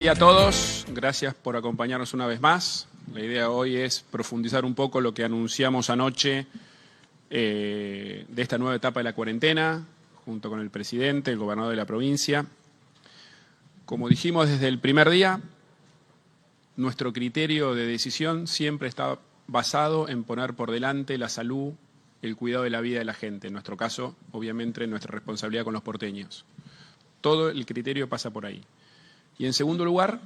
Hola a todos, gracias por acompañarnos una vez más. La idea hoy es profundizar un poco lo que anunciamos anoche de esta nueva etapa de la cuarentena, junto con el presidente, el gobernador de la provincia. Como dijimos desde el primer día, nuestro criterio de decisión siempre está basado en poner por delante la salud, el cuidado de la vida de la gente. En nuestro caso, obviamente, nuestra responsabilidad con los porteños. Todo el criterio pasa por ahí. Y en segundo lugar,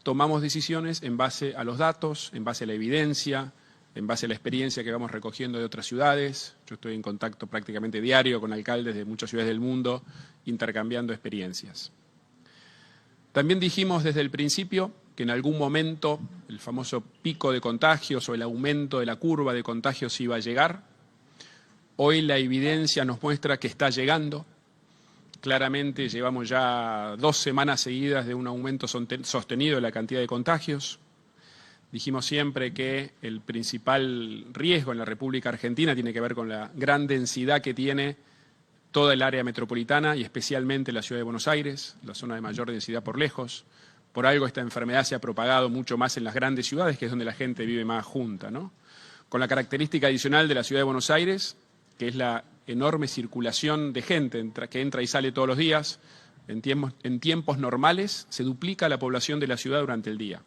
tomamos decisiones en base a los datos, en base a la evidencia, en base a la experiencia que vamos recogiendo de otras ciudades. Yo estoy en contacto prácticamente diario con alcaldes de muchas ciudades del mundo, intercambiando experiencias. También dijimos desde el principio que en algún momento el famoso pico de contagios o el aumento de la curva de contagios iba a llegar. Hoy la evidencia nos muestra que está llegando. Claramente llevamos ya 2 semanas seguidas de un aumento sostenido de la cantidad de contagios. Dijimos siempre que el principal riesgo en la República Argentina tiene que ver con la gran densidad que tiene toda el área metropolitana y especialmente la ciudad de Buenos Aires, la zona de mayor densidad por lejos. Por algo esta enfermedad se ha propagado mucho más en las grandes ciudades, que es donde la gente vive más junta, ¿no? Con la característica adicional de la ciudad de Buenos Aires, que es la enorme circulación de gente que entra y sale todos los días. En tiempos normales se duplica la población de la ciudad durante el día.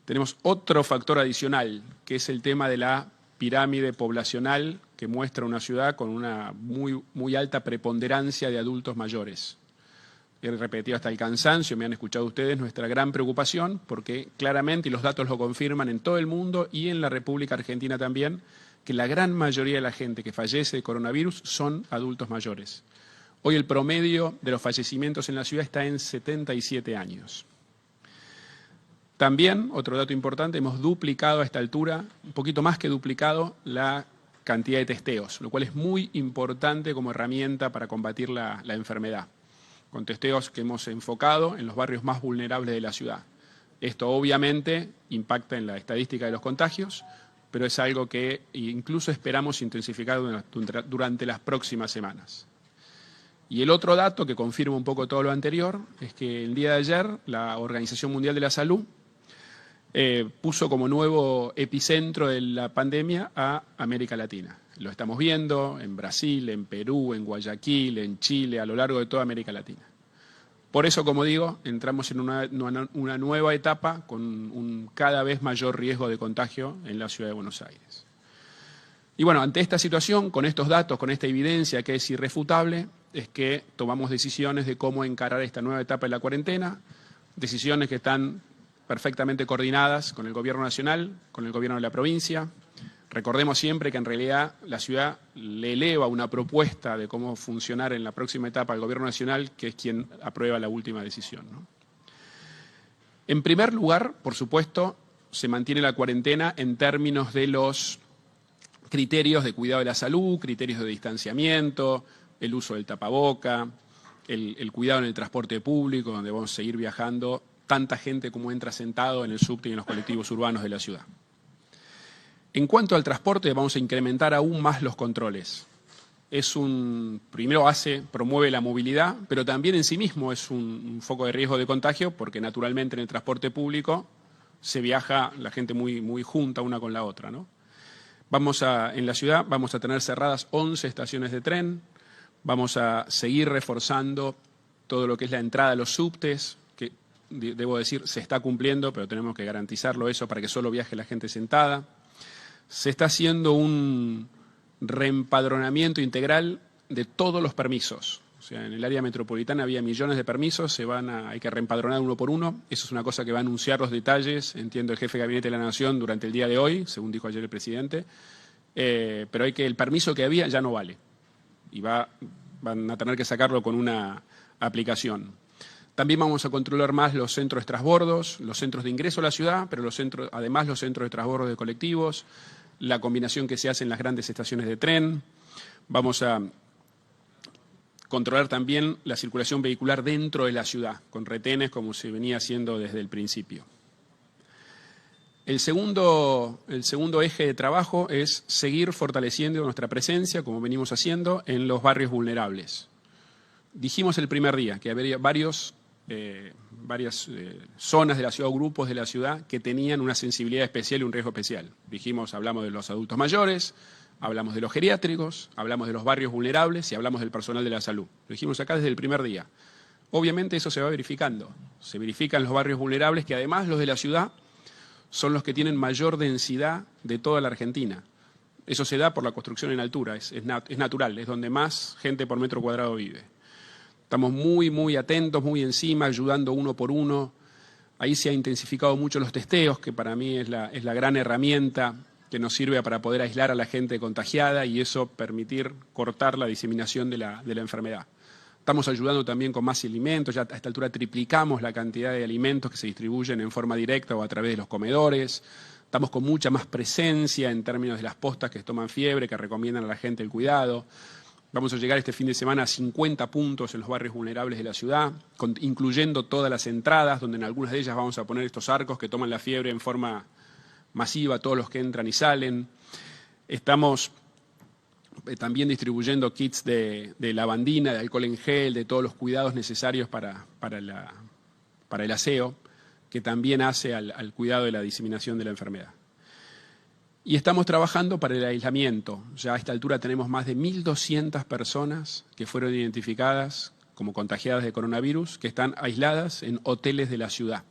Tenemos otro factor adicional, que es el tema de la pirámide poblacional que muestra una ciudad con una muy alta preponderancia de adultos mayores. He repetido hasta el cansancio, me han escuchado ustedes, nuestra gran preocupación, porque claramente, y los datos lo confirman en todo el mundo y en la República Argentina también, que la gran mayoría de la gente que fallece de coronavirus son adultos mayores. Hoy el promedio de los fallecimientos en la ciudad está en 77 años. También, otro dato importante, hemos duplicado a esta altura, un poquito más que duplicado, la cantidad de testeos, lo cual es muy importante como herramienta para combatir la enfermedad, con testeos que hemos enfocado en los barrios más vulnerables de la ciudad. Esto obviamente impacta en la estadística de los contagios, pero es algo que incluso esperamos intensificar durante las próximas semanas. Y el otro dato que confirma un poco todo lo anterior es que el día de ayer la Organización Mundial de la Salud puso como nuevo epicentro de la pandemia a América Latina. Lo estamos viendo en Brasil, en Perú, en Guayaquil, en Chile, a lo largo de toda América Latina. Por eso, como digo, entramos en una nueva etapa con un cada vez mayor riesgo de contagio en la ciudad de Buenos Aires. Y bueno, ante esta situación, con estos datos, con esta evidencia que es irrefutable, es que tomamos decisiones de cómo encarar esta nueva etapa de la cuarentena, decisiones que están perfectamente coordinadas con el Gobierno Nacional, con el Gobierno de la provincia. Recordemos siempre que en realidad la ciudad le eleva una propuesta de cómo funcionar en la próxima etapa al Gobierno Nacional, que es quien aprueba la última decisión, ¿no? En primer lugar, por supuesto, se mantiene la cuarentena en términos de los criterios de cuidado de la salud, criterios de distanciamiento, el uso del tapaboca, el cuidado en el transporte público, donde vamos a seguir viajando tanta gente como entra sentado en el subte y en los colectivos urbanos de la ciudad. En cuanto al transporte, vamos a incrementar aún más los controles. Primero promueve la movilidad, pero también en sí mismo es un foco de riesgo de contagio, porque naturalmente en el transporte público se viaja la gente muy junta una con la otra, ¿no? En la ciudad vamos a tener cerradas 11 estaciones de tren, vamos a seguir reforzando todo lo que es la entrada a los subtes, que debo decir se está cumpliendo, pero tenemos que garantizarlo eso para que solo viaje la gente sentada. Se está haciendo un reempadronamiento integral de todos los permisos. O sea, en el área metropolitana había millones de permisos, hay que reempadronar uno por uno. Eso es una cosa que va a anunciar los detalles, entiendo, el jefe de Gabinete de la Nación durante el día de hoy, según dijo ayer el presidente. Pero el permiso que había ya no vale. Y van a tener que sacarlo con una aplicación. También vamos a controlar más los centros de transbordos, los centros de ingreso a la ciudad, pero además los centros de transbordo de colectivos, la combinación que se hace en las grandes estaciones de tren. Vamos a controlar también la circulación vehicular dentro de la ciudad, con retenes como se venía haciendo desde el principio. El segundo eje de trabajo es seguir fortaleciendo nuestra presencia, como venimos haciendo, en los barrios vulnerables. Dijimos el primer día que habría varios varias zonas de la ciudad o grupos de la ciudad que tenían una sensibilidad especial y un riesgo especial. Hablamos de los adultos mayores, hablamos de los geriátricos, hablamos de los barrios vulnerables y hablamos del personal de la salud. Lo dijimos acá desde el primer día. Obviamente eso se va verificando. Se verifican los barrios vulnerables, que además los de la ciudad son los que tienen mayor densidad de toda la Argentina. Eso se da por la construcción en altura, es natural, es donde más gente por metro cuadrado vive. Estamos muy atentos, muy encima, ayudando uno por uno. Ahí se ha intensificado mucho los testeos, que para mí es la gran herramienta que nos sirve para poder aislar a la gente contagiada y eso permitir cortar la diseminación de la enfermedad. Estamos ayudando también con más alimentos, ya a esta altura triplicamos la cantidad de alimentos que se distribuyen en forma directa o a través de los comedores. Estamos con mucha más presencia en términos de las postas que toman fiebre, que recomiendan a la gente el cuidado. Vamos a llegar este fin de semana a 50 puntos en los barrios vulnerables de la ciudad, incluyendo todas las entradas, donde en algunas de ellas vamos a poner estos arcos que toman la fiebre en forma masiva, todos los que entran y salen. Estamos también distribuyendo kits de lavandina, de alcohol en gel, de todos los cuidados necesarios para el aseo, que también hace al cuidado de la diseminación de la enfermedad. Y estamos trabajando para el aislamiento. Ya a esta altura tenemos más de 1.200 personas que fueron identificadas como contagiadas de coronavirus, que están aisladas en hoteles de la ciudad.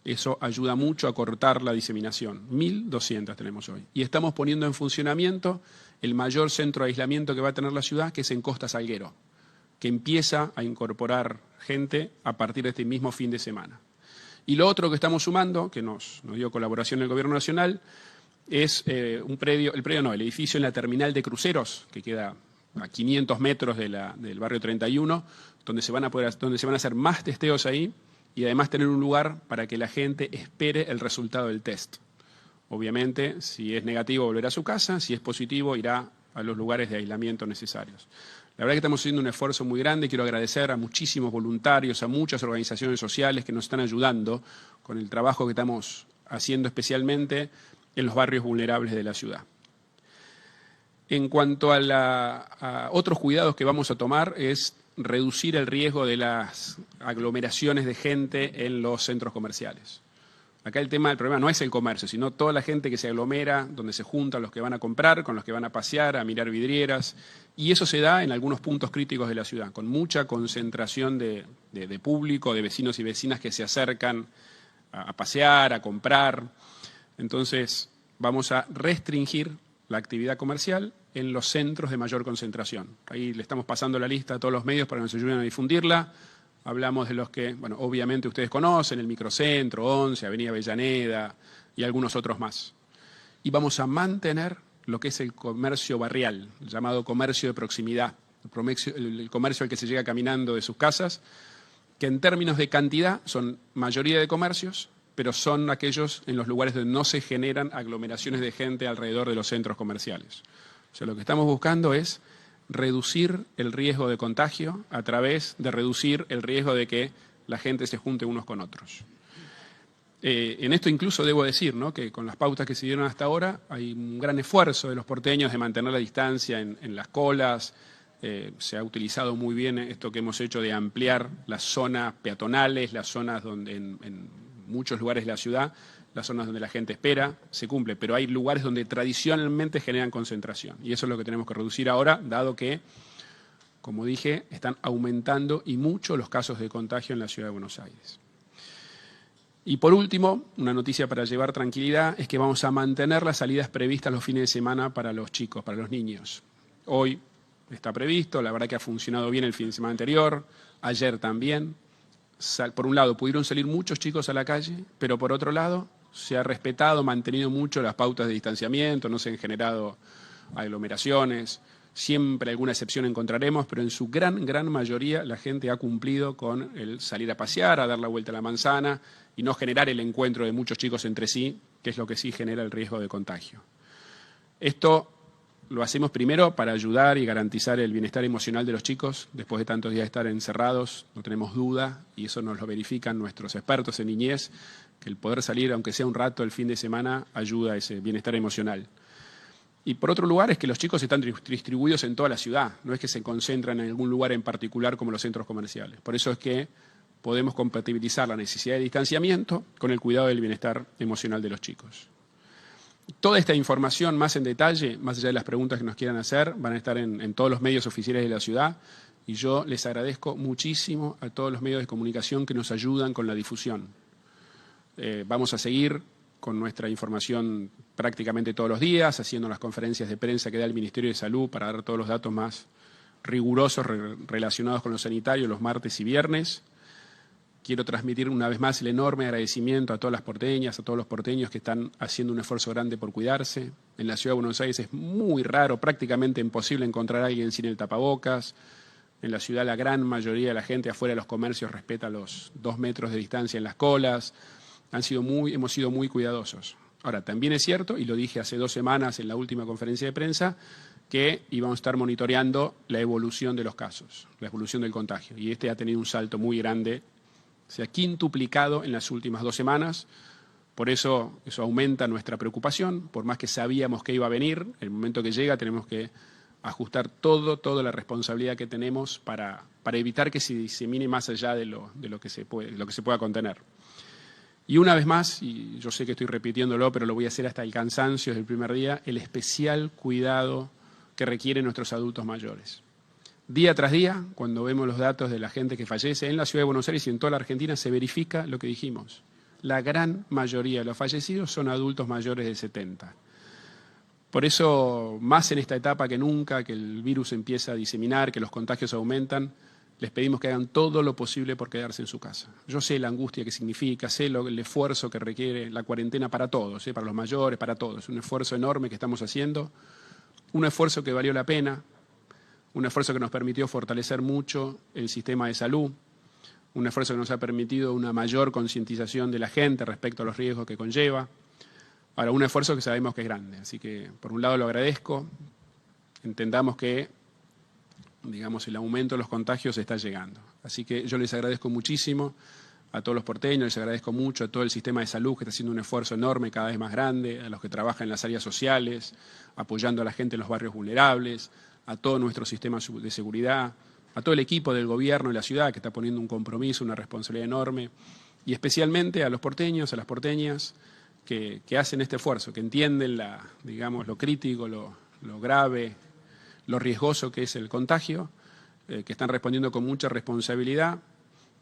Eso ayuda mucho a cortar la diseminación. 1.200 tenemos hoy. Y estamos poniendo en funcionamiento el mayor centro de aislamiento que va a tener la ciudad, que es en Costa Salguero, que empieza a incorporar gente a partir de este mismo fin de semana. Y lo otro que estamos sumando, que nos dio colaboración el Gobierno Nacional, es el edificio en la terminal de cruceros, que queda a 500 metros del barrio 31, donde se van a hacer más testeos ahí y además tener un lugar para que la gente espere el resultado del test. Obviamente, si es negativo, volverá a su casa, si es positivo, irá a los lugares de aislamiento necesarios. La verdad que estamos haciendo un esfuerzo muy grande. Quiero agradecer a muchísimos voluntarios, a muchas organizaciones sociales que nos están ayudando con el trabajo que estamos haciendo especialmente en los barrios vulnerables de la ciudad. En cuanto a otros cuidados que vamos a tomar es reducir el riesgo de las aglomeraciones de gente en los centros comerciales. Acá el problema no es el comercio, sino toda la gente que se aglomera, donde se juntan los que van a comprar, con los que van a pasear, a mirar vidrieras. Y eso se da en algunos puntos críticos de la ciudad, con mucha concentración de público, de vecinos y vecinas que se acercan a pasear, a comprar. Entonces, vamos a restringir la actividad comercial en los centros de mayor concentración. Ahí le estamos pasando la lista a todos los medios para que nos ayuden a difundirla. Hablamos de los que, obviamente ustedes conocen, el Microcentro, 11, Avenida Avellaneda y algunos otros más. Y vamos a mantener lo que es el comercio barrial, el llamado comercio de proximidad, el comercio al que se llega caminando de sus casas, que en términos de cantidad son mayoría de comercios, pero son aquellos en los lugares donde no se generan aglomeraciones de gente alrededor de los centros comerciales. O sea, lo que estamos buscando es reducir el riesgo de contagio a través de reducir el riesgo de que la gente se junte unos con otros. En esto incluso debo decir, ¿no?, que con las pautas que se dieron hasta ahora hay un gran esfuerzo de los porteños de mantener la distancia en las colas. Se ha utilizado muy bien esto que hemos hecho de ampliar las zonas peatonales, las zonas donde en muchos lugares de la ciudad, las zonas donde la gente espera, se cumple, pero hay lugares donde tradicionalmente generan concentración. Y eso es lo que tenemos que reducir ahora, dado que, como dije, están aumentando y mucho los casos de contagio en la ciudad de Buenos Aires. Y por último, una noticia para llevar tranquilidad, es que vamos a mantener las salidas previstas los fines de semana para los chicos, para los niños. Hoy está previsto, la verdad que ha funcionado bien el fin de semana anterior, ayer también. Por un lado, pudieron salir muchos chicos a la calle, pero por otro lado, se ha respetado, mantenido mucho las pautas de distanciamiento, no se han generado aglomeraciones. Siempre alguna excepción encontraremos, pero en su gran mayoría la gente ha cumplido con el salir a pasear, a dar la vuelta a la manzana y no generar el encuentro de muchos chicos entre sí, que es lo que sí genera el riesgo de contagio. Esto lo hacemos primero para ayudar y garantizar el bienestar emocional de los chicos. Después de tantos días de estar encerrados, no tenemos duda, y eso nos lo verifican nuestros expertos en niñez, que el poder salir, aunque sea un rato el fin de semana, ayuda a ese bienestar emocional. Y por otro lugar es que los chicos están distribuidos en toda la ciudad, no es que se concentran en algún lugar en particular como los centros comerciales. Por eso es que podemos compatibilizar la necesidad de distanciamiento con el cuidado del bienestar emocional de los chicos. Toda esta información más en detalle, más allá de las preguntas que nos quieran hacer, van a estar en todos los medios oficiales de la ciudad, y yo les agradezco muchísimo a todos los medios de comunicación que nos ayudan con la difusión. Vamos a seguir con nuestra información prácticamente todos los días, haciendo las conferencias de prensa que da el Ministerio de Salud para dar todos los datos más rigurosos relacionados con lo sanitario los martes y viernes. Quiero transmitir una vez más el enorme agradecimiento a todas las porteñas, a todos los porteños que están haciendo un esfuerzo grande por cuidarse. En la Ciudad de Buenos Aires es muy raro, prácticamente imposible encontrar a alguien sin el tapabocas. En la ciudad la gran mayoría de la gente afuera de los comercios respeta los 2 metros de distancia en las colas. Hemos sido muy cuidadosos. Ahora, también es cierto, y lo dije hace 2 semanas en la última conferencia de prensa, que íbamos a estar monitoreando la evolución de los casos, la evolución del contagio. Y este ha tenido un salto muy grande, se ha quintuplicado en las últimas 2 semanas. Por eso aumenta nuestra preocupación, por más que sabíamos que iba a venir. El momento que llega tenemos que ajustar toda la responsabilidad que tenemos para evitar que se disemine más allá de lo que se pueda contener. Y una vez más, y yo sé que estoy repitiéndolo, pero lo voy a hacer hasta el cansancio desde el primer día, el especial cuidado que requieren nuestros adultos mayores. Día tras día, cuando vemos los datos de la gente que fallece en la Ciudad de Buenos Aires y en toda la Argentina, se verifica lo que dijimos. La gran mayoría de los fallecidos son adultos mayores de 70. Por eso, más en esta etapa que nunca, que el virus empieza a diseminar, que los contagios aumentan, les pedimos que hagan todo lo posible por quedarse en su casa. Yo sé la angustia que significa, sé el esfuerzo que requiere la cuarentena para todos, para los mayores, para todos. Es un esfuerzo enorme que estamos haciendo, un esfuerzo que valió la pena, un esfuerzo que nos permitió fortalecer mucho el sistema de salud, un esfuerzo que nos ha permitido una mayor concientización de la gente respecto a los riesgos que conlleva. Ahora, un esfuerzo que sabemos que es grande, así que por un lado lo agradezco, entendamos que, digamos, el aumento de los contagios está llegando. Así que yo les agradezco muchísimo a todos los porteños, les agradezco mucho a todo el sistema de salud que está haciendo un esfuerzo enorme, cada vez más grande, a los que trabajan en las áreas sociales, apoyando a la gente en los barrios vulnerables, a todo nuestro sistema de seguridad, a todo el equipo del gobierno de la ciudad que está poniendo un compromiso, una responsabilidad enorme, y especialmente a los porteños, a las porteñas que hacen este esfuerzo, que entienden digamos, lo crítico, lo grave, lo riesgoso que es el contagio, que están respondiendo con mucha responsabilidad,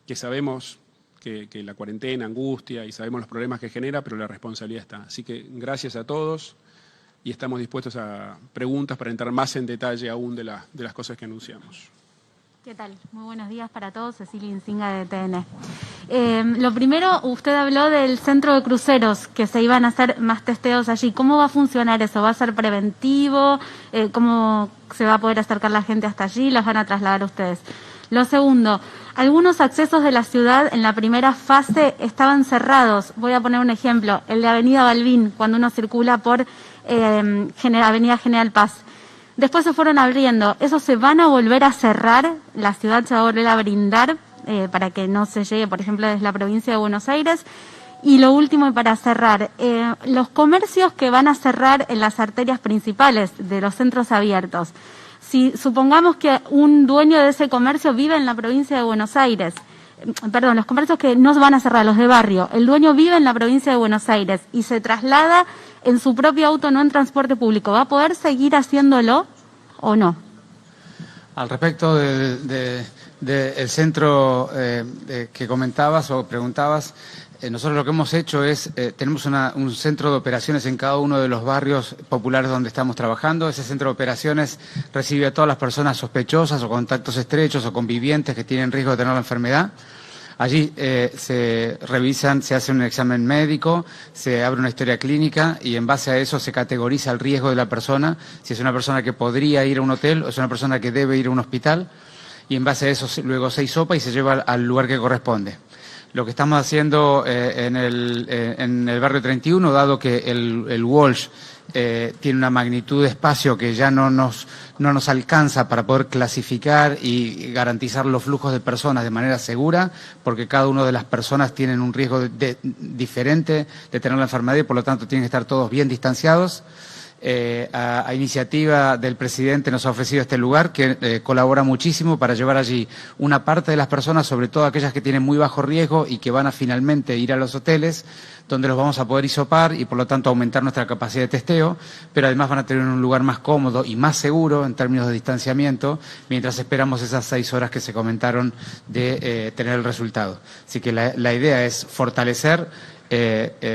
que sabemos que la cuarentena angustia y sabemos los problemas que genera, pero la responsabilidad está. Así que gracias a todos y estamos dispuestos a preguntas para entrar más en detalle aún de las cosas que anunciamos. ¿Qué tal? Muy buenos días para todos. Cecilia Insinga de TN. Lo primero, usted habló del centro de cruceros, que se iban a hacer más testeos allí. ¿Cómo va a funcionar eso? ¿Va a ser preventivo? ¿Cómo se va a poder acercar la gente hasta allí? ¿Las van a trasladar ustedes? Lo segundo, algunos accesos de la ciudad en la primera fase estaban cerrados. Voy a poner un ejemplo, el de Avenida Balbín, cuando uno circula por Avenida General Paz. Después se fueron abriendo. ¿Esos se van a volver a cerrar? ¿La ciudad se va a volver a brindar para que no se llegue, por ejemplo, desde la provincia de Buenos Aires? Y lo último, para cerrar, los comercios que van a cerrar en las arterias principales de los centros abiertos. Si supongamos que un dueño de ese comercio vive en la provincia de Buenos Aires, perdón, los comercios que no van a cerrar, los de barrio, el dueño vive en la provincia de Buenos Aires y se traslada en su propio auto, no en transporte público, ¿va a poder seguir haciéndolo o no? Al respecto del centro que comentabas o preguntabas, nosotros lo que hemos hecho es, tenemos un centro de operaciones en cada uno de los barrios populares donde estamos trabajando. Ese centro de operaciones recibe a todas las personas sospechosas o contactos estrechos o convivientes que tienen riesgo de tener la enfermedad. Allí se revisan, se hace un examen médico, se abre una historia clínica y en base a eso se categoriza el riesgo de la persona, si es una persona que podría ir a un hotel o es una persona que debe ir a un hospital, y en base a eso luego se hisopa y se lleva al lugar que corresponde. Lo que estamos haciendo en el barrio 31, dado que el Walsh tiene una magnitud de espacio que ya no nos alcanza para poder clasificar y garantizar los flujos de personas de manera segura, porque cada una de las personas tienen un riesgo diferente de tener la enfermedad y por lo tanto tienen que estar todos bien distanciados. a iniciativa del presidente nos ha ofrecido este lugar que colabora muchísimo para llevar allí una parte de las personas, sobre todo aquellas que tienen muy bajo riesgo y que van a finalmente ir a los hoteles, donde los vamos a poder hisopar y por lo tanto aumentar nuestra capacidad de testeo, pero además van a tener un lugar más cómodo y más seguro en términos de distanciamiento, mientras esperamos esas 6 horas que se comentaron de tener el resultado. Así que la idea es fortalecer,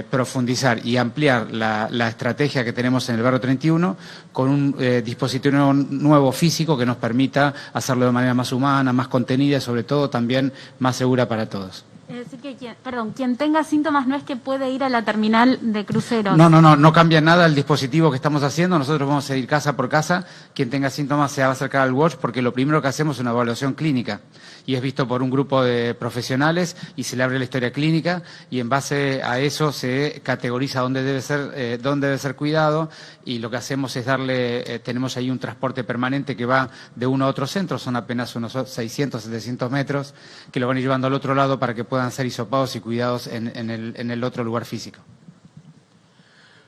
profundizar y ampliar la estrategia que tenemos en el barrio 31 con un dispositivo nuevo físico que nos permita hacerlo de manera más humana, más contenida y sobre todo también más segura para todos. Es decir, que quien tenga síntomas no es que puede ir a la terminal de cruceros. No cambia nada el dispositivo que estamos haciendo. Nosotros vamos a ir casa por casa. Quien tenga síntomas se va a acercar al Watch porque lo primero que hacemos es una evaluación clínica y es visto por un grupo de profesionales y se le abre la historia clínica y en base a eso se categoriza dónde debe ser cuidado y lo que hacemos es tenemos ahí un transporte permanente que va de uno a otro centro, son apenas unos 600, 700 metros que lo van a ir llevando al otro lado para que puedan ser hisopados y cuidados en el otro lugar físico.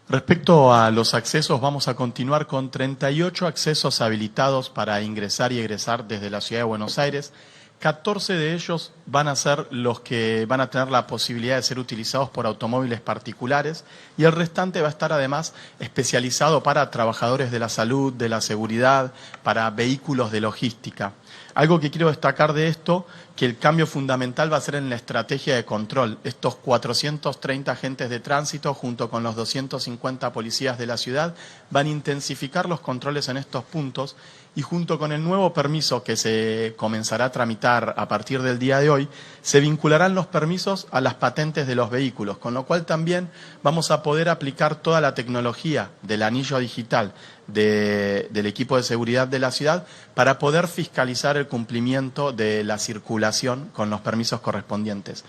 Respecto a los accesos, vamos a continuar con 38 accesos habilitados para ingresar y egresar desde la Ciudad de Buenos Aires. 14 de ellos van a ser los que van a tener la posibilidad de ser utilizados por automóviles particulares y el restante va a estar además especializado para trabajadores de la salud, de la seguridad, para vehículos de logística. Algo que quiero destacar de esto, que el cambio fundamental va a ser en la estrategia de control. Estos 430 agentes de tránsito junto con los 250 policías de la ciudad van a intensificar los controles en estos puntos y junto con el nuevo permiso que se comenzará a tramitar a partir del día de hoy, se vincularán los permisos a las patentes de los vehículos, con lo cual también vamos a poder aplicar toda la tecnología del anillo digital del equipo de seguridad de la ciudad para poder fiscalizar el cumplimiento de la circulación con los permisos correspondientes.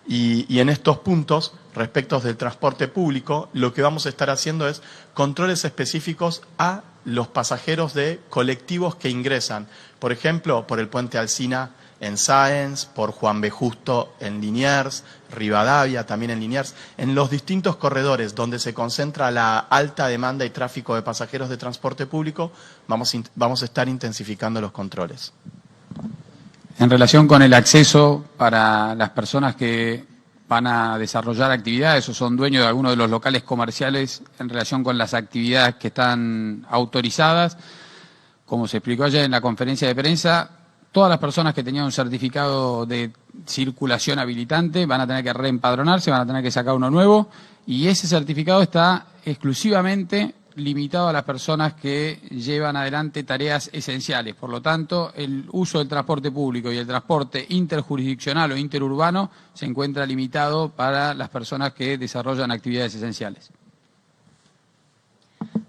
Y en estos puntos, respecto del transporte público, lo que vamos a estar haciendo es controles específicos a los pasajeros de colectivos que ingresan, por ejemplo, por el puente Alsina en Sáenz, por Juan B. Justo en Liniers, Rivadavia también en Liniers, en los distintos corredores donde se concentra la alta demanda y tráfico de pasajeros de transporte público, vamos a estar intensificando los controles. En relación con el acceso para las personas que van a desarrollar actividades o son dueños de alguno de los locales comerciales en relación con las actividades que están autorizadas, como se explicó ayer en la conferencia de prensa, todas las personas que tenían un certificado de circulación habilitante van a tener que reempadronarse, van a tener que sacar uno nuevo y ese certificado está exclusivamente limitado a las personas que llevan adelante tareas esenciales. Por lo tanto, el uso del transporte público y el transporte interjurisdiccional o interurbano se encuentra limitado para las personas que desarrollan actividades esenciales.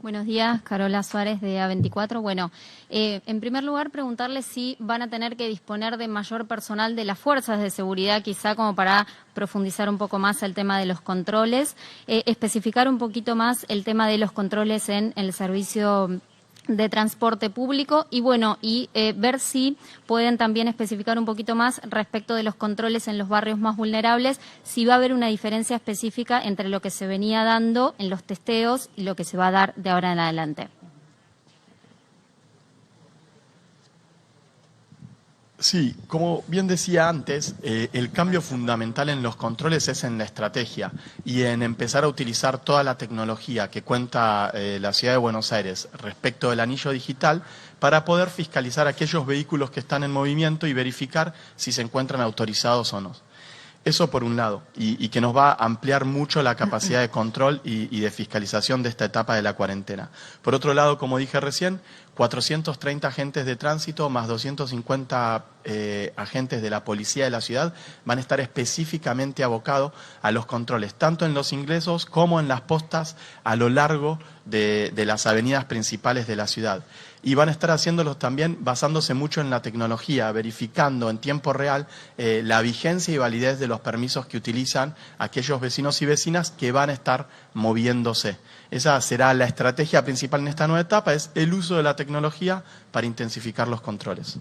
Buenos días, Carola Suárez de A24. Bueno, en primer lugar preguntarle si van a tener que disponer de mayor personal de las fuerzas de seguridad, quizá como para profundizar un poco más el tema de los controles, especificar un poquito más el tema de los controles en el servicio de transporte público y bueno, ver si pueden también especificar un poquito más respecto de los controles en los barrios más vulnerables, si va a haber una diferencia específica entre lo que se venía dando en los testeos y lo que se va a dar de ahora en adelante. Sí, como bien decía antes, el cambio fundamental en los controles es en la estrategia y en empezar a utilizar toda la tecnología que cuenta la Ciudad de Buenos Aires respecto del anillo digital para poder fiscalizar aquellos vehículos que están en movimiento y verificar si se encuentran autorizados o no. Eso por un lado, y que nos va a ampliar mucho la capacidad de control y de fiscalización de esta etapa de la cuarentena. Por otro lado, como dije recién, 430 agentes de tránsito más 250 agentes de la policía de la ciudad van a estar específicamente abocados a los controles, tanto en los ingresos como en las postas a lo largo de las avenidas principales de la ciudad. Y van a estar haciéndolos también basándose mucho en la tecnología, verificando en tiempo real la vigencia y validez de los permisos que utilizan aquellos vecinos y vecinas que van a estar moviéndose. Esa será la estrategia principal en esta nueva etapa, es el uso de la tecnología para intensificar los controles.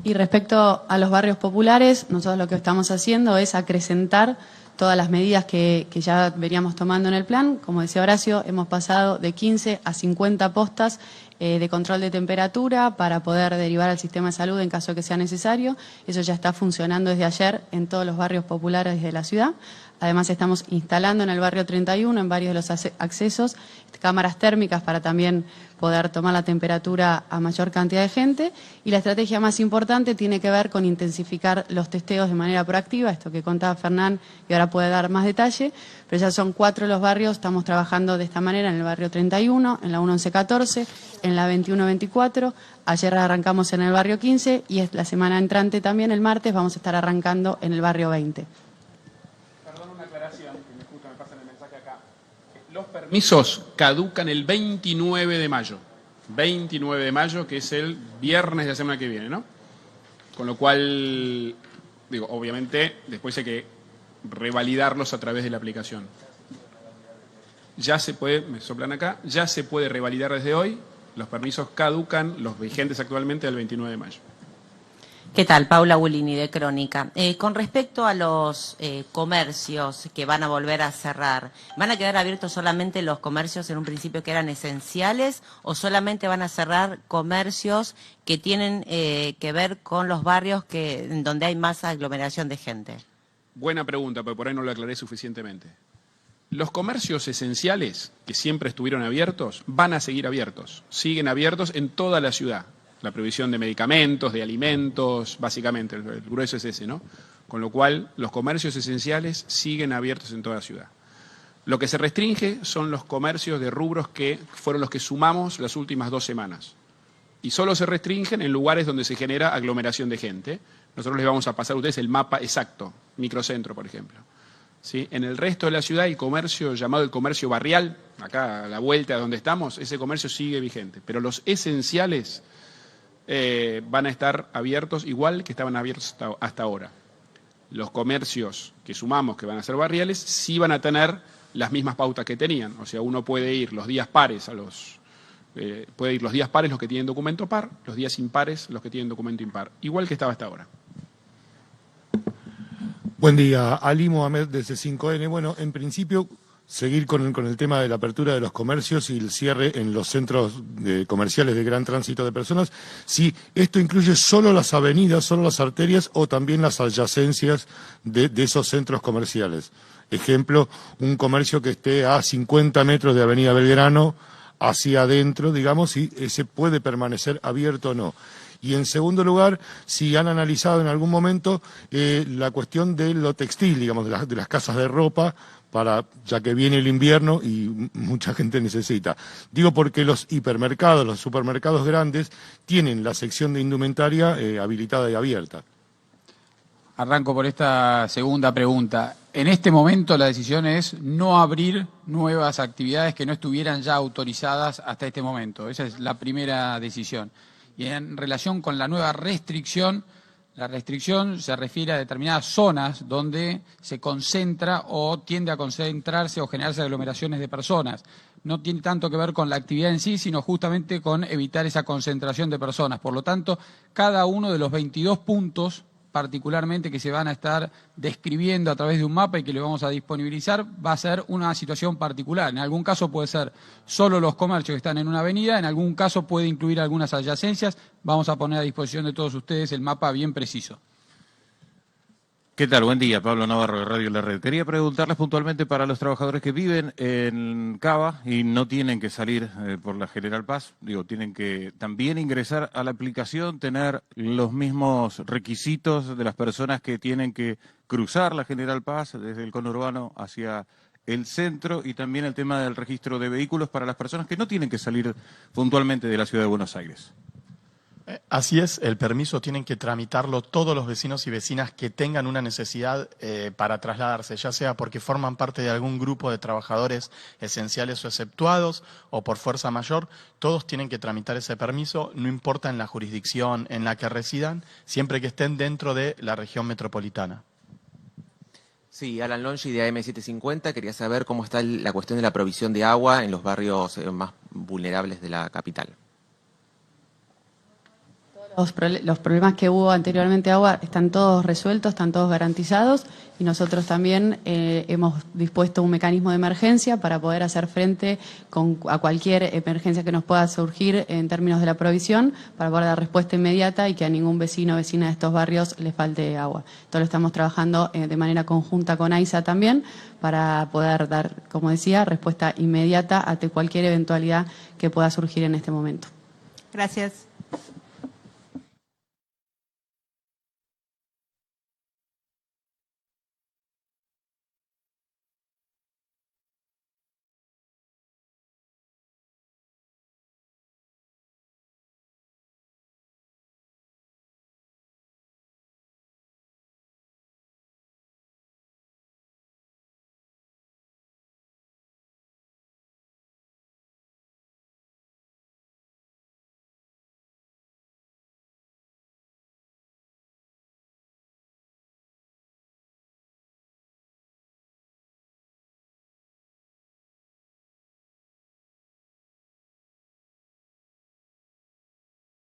Y respecto a los barrios populares, nosotros lo que estamos haciendo es acrecentar todas las medidas que ya veníamos tomando en el plan. Como decía Horacio, hemos pasado de 15 a 50 postas de control de temperatura para poder derivar al sistema de salud en caso de que sea necesario. Eso ya está funcionando desde ayer en todos los barrios populares de la ciudad. Además, estamos instalando en el barrio 31, en varios de los accesos, cámaras térmicas para también poder tomar la temperatura a mayor cantidad de gente. Y la estrategia más importante tiene que ver con intensificar los testeos de manera proactiva, esto que contaba Fernán y ahora puede dar más detalle, pero ya son 4 los barrios, estamos trabajando de esta manera en el barrio 31, en la 1114, en la 2124, ayer arrancamos en el barrio 15 y la semana entrante también, el martes, vamos a estar arrancando en el barrio 20. Los permisos caducan el 29 de mayo. 29 de mayo, que es el viernes de la semana que viene, ¿no? Con lo cual, digo, obviamente, después hay que revalidarlos a través de la aplicación. Ya se puede, me soplan acá, ya se puede revalidar desde hoy. Los permisos caducan, los vigentes actualmente, el 29 de mayo. ¿Qué tal? Paula Bulini, de Crónica. Con respecto a los comercios que van a volver a cerrar, ¿van a quedar abiertos solamente los comercios en un principio que eran esenciales o solamente van a cerrar comercios que tienen que ver con los barrios donde hay más aglomeración de gente? Buena pregunta, pero por ahí no lo aclaré suficientemente. Los comercios esenciales, que siempre estuvieron abiertos, van a seguir abiertos. Siguen abiertos en toda la ciudad. La provisión de medicamentos, de alimentos, básicamente, el grueso es ese, ¿no? Con lo cual, los comercios esenciales siguen abiertos en toda la ciudad. Lo que se restringe son los comercios de rubros que fueron los que sumamos las últimas 2 semanas. Y solo se restringen en lugares donde se genera aglomeración de gente. Nosotros les vamos a pasar a ustedes el mapa exacto, microcentro, por ejemplo. ¿Sí? En el resto de la ciudad hay comercio llamado el comercio barrial, acá a la vuelta de donde estamos, ese comercio sigue vigente. Pero los esenciales van a estar abiertos igual que estaban abiertos hasta ahora. Los comercios que sumamos, que van a ser barriales, sí van a tener las mismas pautas que tenían. O sea, uno puede ir los días pares puede ir los días pares los que tienen documento par, los días impares los que tienen documento impar, igual que estaba hasta ahora. Buen día, Ali Mohamed desde 5N. Bueno, en principio, seguir con el tema de la apertura de los comercios y el cierre en los centros comerciales de gran tránsito de personas, si esto incluye solo las avenidas, solo las arterias o también las adyacencias de esos centros comerciales. Ejemplo, un comercio que esté a 50 metros de Avenida Belgrano hacia adentro, digamos, si ese puede permanecer abierto o no. Y en segundo lugar, si han analizado en algún momento la cuestión de lo textil, digamos, de las casas de ropa, ya que viene el invierno y mucha gente necesita. Digo porque los hipermercados, los supermercados grandes, tienen la sección de indumentaria habilitada y abierta. Arranco por esta segunda pregunta. En este momento la decisión es no abrir nuevas actividades que no estuvieran ya autorizadas hasta este momento. Esa es la primera decisión. Y en relación con la nueva restricción, la restricción se refiere a determinadas zonas donde se concentra o tiende a concentrarse o generarse aglomeraciones de personas. No tiene tanto que ver con la actividad en sí, sino justamente con evitar esa concentración de personas. Por lo tanto, cada uno de los 22 puntos particularmente que se van a estar describiendo a través de un mapa y que le vamos a disponibilizar, va a ser una situación particular. En algún caso puede ser solo los comercios que están en una avenida, en algún caso puede incluir algunas adyacencias. Vamos a poner a disposición de todos ustedes el mapa bien preciso. ¿Qué tal? Buen día, Pablo Navarro de Radio La Red. Quería preguntarles puntualmente para los trabajadores que viven en Cava y no tienen que salir por la General Paz, tienen que también ingresar a la aplicación, tener los mismos requisitos de las personas que tienen que cruzar la General Paz desde el conurbano hacia el centro y también el tema del registro de vehículos para las personas que no tienen que salir puntualmente de la Ciudad de Buenos Aires. Así es, el permiso tienen que tramitarlo todos los vecinos y vecinas que tengan una necesidad para trasladarse, ya sea porque forman parte de algún grupo de trabajadores esenciales o exceptuados o por fuerza mayor, todos tienen que tramitar ese permiso, no importa en la jurisdicción en la que residan, siempre que estén dentro de la región metropolitana. Sí, Alan Longi de AM750, quería saber cómo está la cuestión de la provisión de agua en los barrios más vulnerables de la capital. Los problemas que hubo anteriormente a agua están todos resueltos, están todos garantizados y nosotros también hemos dispuesto un mecanismo de emergencia para poder hacer frente a cualquier emergencia que nos pueda surgir en términos de la provisión, para poder dar respuesta inmediata y que a ningún vecino o vecina de estos barrios les falte agua. Esto lo estamos trabajando de manera conjunta con AISA también para poder dar, como decía, respuesta inmediata ante cualquier eventualidad que pueda surgir en este momento. Gracias.